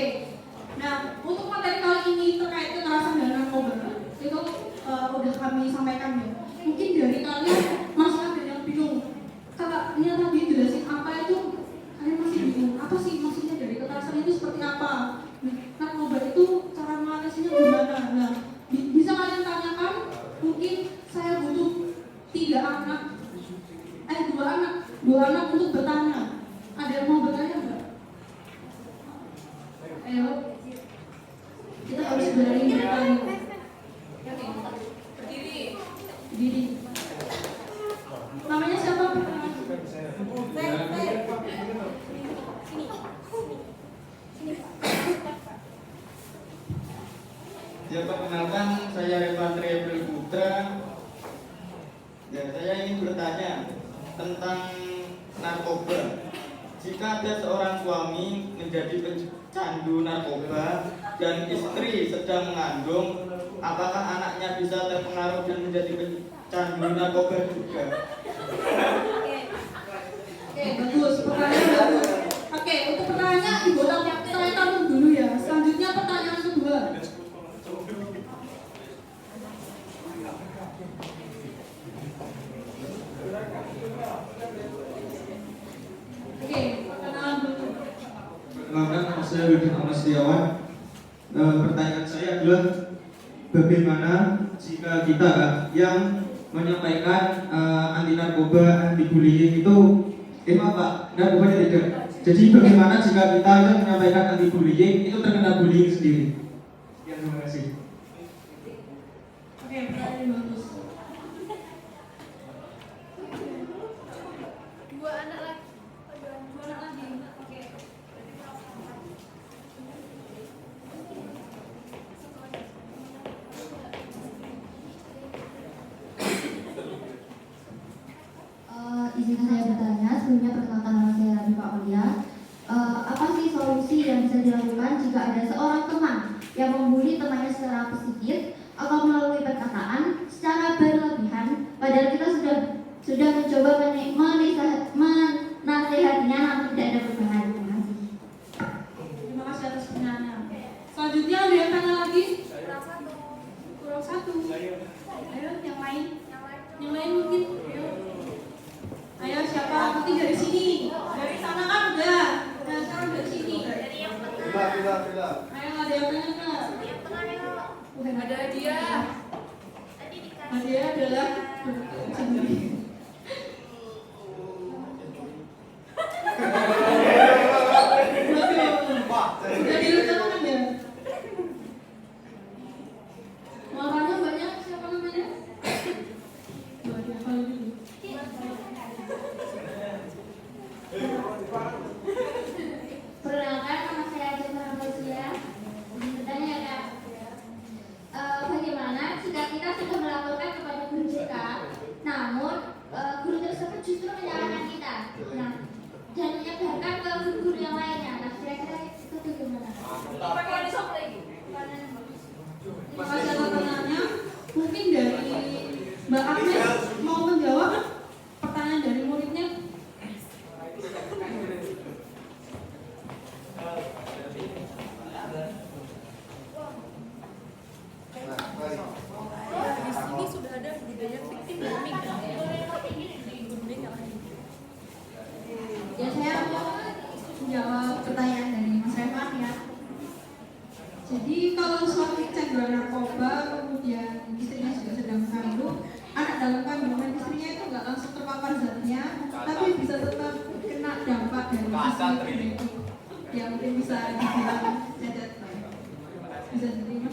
Nah, untuk materi kali ini terkait kekerasan dan narkoba itu udah kami sampaikan ya. Mungkin dari kalian masih ada yang bingung. Kakaknya tadi jelasin apa itu, kalian masih bingung. Apa sih maksudnya dari kekerasan itu seperti apa? Narkoba itu cara mengatasinya gimana? Nah, bisa kalian tanyakan. Mungkin saya butuh 2 anak untuk bertanya. Ada yang mau bertanya enggak? Ayo, kita harus berani bertanya. Berdiri. Namanya siapa? Ya, perkenalkan, saya Revantri April Putra. Ya, saya ingin bertanya tentang narkoba. Jika ada seorang suami menjadi pecandu narkoba dan istri sedang mengandung, apakah anaknya bisa terpengaruh dan menjadi pecandu narkoba juga? Ibrahim Ahmad Setiawan. Pertanyaan saya adalah bagaimana jika kita yang menyampaikan anti narkoba, anti bullying itu narkobanya tidak. Jadi bagaimana jika kita yang menyampaikan anti bullying itu terkena bullying sendiri? Ya, terima kasih. Oke, pertanyaan bagus. Dua anak lagi. Oke. Izin saya bertanya, sebelumnya perkenalkan nama saya Rani Pak Olia. Apa sih solusi yang bisa dilakukan jika ada seorang teman yang membuli temannya secara psikis atau melalui perkataan secara berlebihan, padahal kita sudah mencoba menasehatinya namun tidak ada perubahan. Terima kasih. Terima kasih atas pertanyaannya. Selanjutnya ada yang tanya lagi? Kurang satu. Ayo yang lain. Yang lain mungkin. Ayo siapa? Mungkin dari sini. Dari sana kan udah. Nah sekarang dari sini. Ayo ada yang tanya nggak? Ada hadiah. Hadiah adalah sudah direncanakan ya? Warnanya banyak, siapa namanya? Waduh, kalau dulu. Perkenalkan, nama saya Jennifer Rosia. Bertanya ya Kak, bagaimana jika kita sudah melaporkan kepada guru kita, namun guru tersebut justru menyalahkan kita, dan menyebarkan ke guru-guru yang lainnya. Nah, kira-kira itu bagaimana? Terima kasih atas pertanyaannya. Mungkin dari Mbak Agnes mau menjawab pertanyaan dari muridnya. Di sini sudah ada budaya victim blaming Ya, saya mau menjawab pertanyaan dari Mas Revan ya. Jadi kalau suami kecanduan narkoba kemudian istrinya juga sedang mengandung, anak dalam kandungan istrinya itu nggak langsung terpapar zatnya, tapi bisa tetap kena dampak dari sisi itu. Ya mungkin bisa dibilang cacat. Bisa diterima.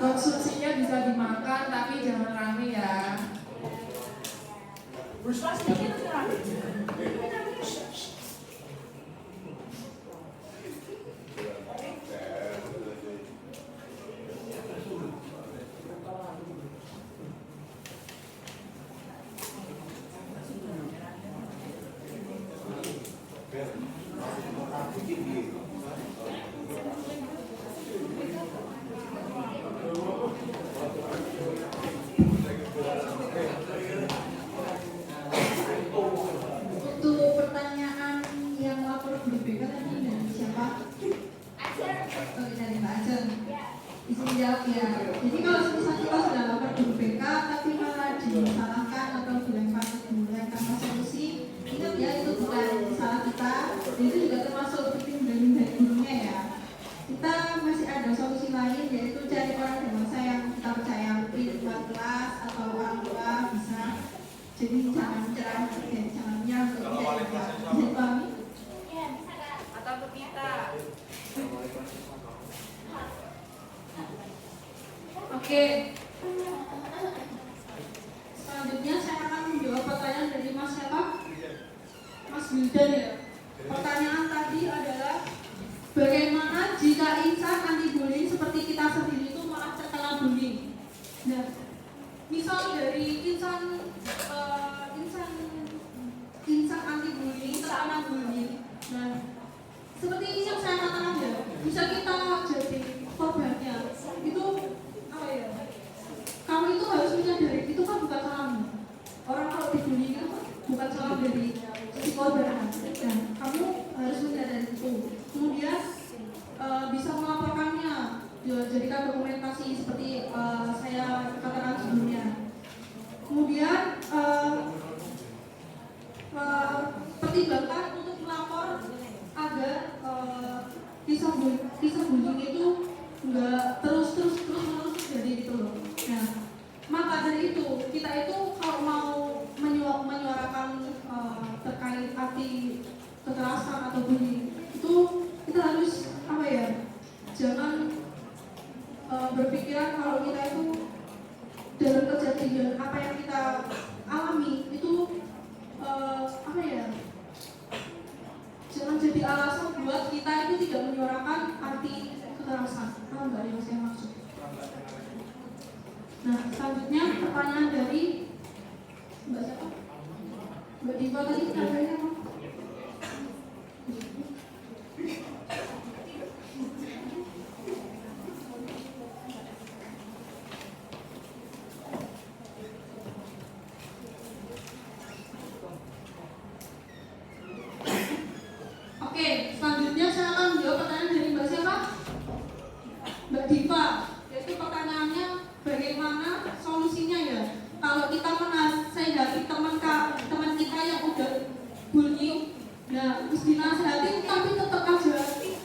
Konsumsinya bisa dimakan tapi jangan rame ya. Untuk pertanyaan yang lapor guru BK tadi dari siapa? Oh, dari Mbak Ajeng. Izin jawab ya. Jadi kalau misalnya kita sudah lapor guru BK tapi malah disalahkan atau dilempar ke guru yang tanpa solusi, ingat ya itu bukan salah kita. Itu juga termasuk victim blaming dari gurunya ya. Kita masih ada solusi lain yaitu cari orang dewasa yang kita percaya, mungkin ketua kelas atau orang tua bisa. Jadi jangan cerah, jangan menyerah untuk bisa dipahami. Atau ke kita. Oke. Selanjutnya saya akan menjawab pertanyaan dari Mas siapa? Mas Wildan ya. Pertanyaan tadi adalah bagaimana jika insan anti bullying seperti kita sendiri itu malah terkena bullying. Nah, misal dari insan anti bullying terkena bullying. Nah, seperti ini yang saya katakan ya, bisa kita jadi korbannya. Itu apa ya? Kamu itu harus menyadari itu kan bukan salahmu. Orang kalau dibully itu bukan salah dari si korban. Nah, kamu harus menyadari itu. Kemudian bisa melaporkannya, jadikan dokumentasi seperti saya katakan sebelumnya. Kemudian pertimbangkan untuk melapor agar kisah bullying itu nggak terus terjadi gitu loh. Nah, maka dari itu kita itu kalau mau menyuarakan terkait arti kekerasan atau bullying itu kita harus apa ya? Jangan berpikiran kalau kita itu dalam kejadian apa yang kita alami itu apa ya? Jangan jadi alasan buat kita itu tidak menyuarakan arti kekerasan. Paham nggak yang saya maksud? Nah, selanjutnya pertanyaan dari Mbak siapa? Mbak Diva tadi namanya apa? Oke, selanjutnya saya akan menjawab pertanyaan dari Mbak siapa? Mbak Diva. Yaitu pertanyaannya bagaimana solusinya ya? Kalau kita menasehati teman kita yang udah bullying, nah terus dinasehati tapi tetap aja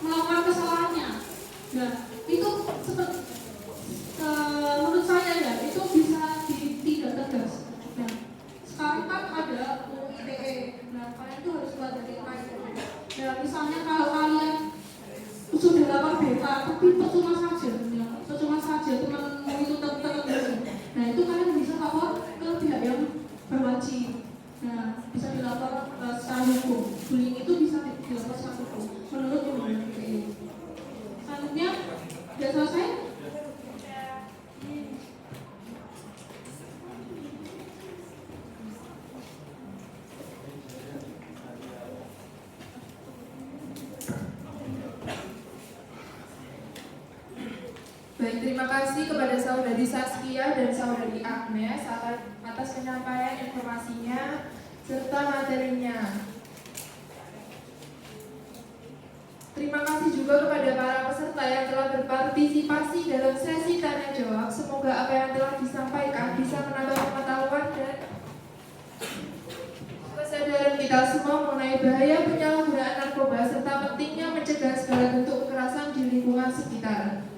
melakukan kesalahannya. Nah itu seperti menurut saya ya itu bisa ditindak tegas. Nah sekarang kan ada UU ITE. Nah kalian itu harus belajar dari itu. Nah misalnya kalau kalian sudah lapor BK tapi percuma saja teman itu tertentu. Nah itu kalian bisa lapor ke pihak yang berwajib. Nah bisa dilapor secara hukum. Bullying itu bisa dilapor secara hukum menurut undang-undang ITE. Selanjutnya sudah selesai? Baik, terima kasih kepada saudari Saskia dan saudari Agnes atas penyampaian informasinya serta materinya. Terima kasih juga kepada para peserta yang telah berpartisipasi dalam sesi tanya jawab. Semoga apa yang telah disampaikan bisa menambah pengetahuan dan kesadaran kita semua mengenai bahaya penyalahgunaan narkoba serta pentingnya mencegah segala bentuk kekerasan di lingkungan sekitar.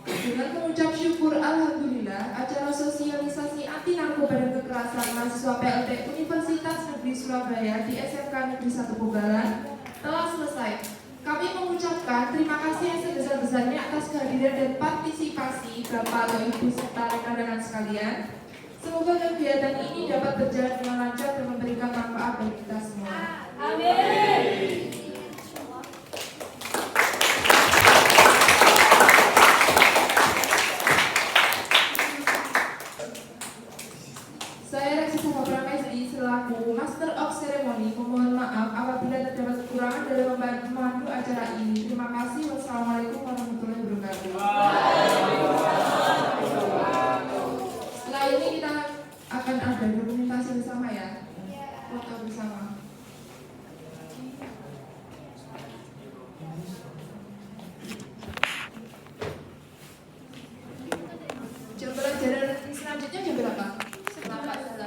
Dengan mengucap syukur Alhamdulillah, acara sosialisasi anti narkoba dan kekerasan mahasiswa PLT Universitas Negeri Surabaya di SMK Negeri 1 Pogalan telah selesai. Kami mengucapkan terima kasih yang sebesar-besarnya atas kehadiran dan partisipasi Bapak atau Ibu serta rekan-rekan sekalian. Semoga kegiatan ini dapat berjalan dengan lancar dan memberikan manfaat bagi kita semua. Amin.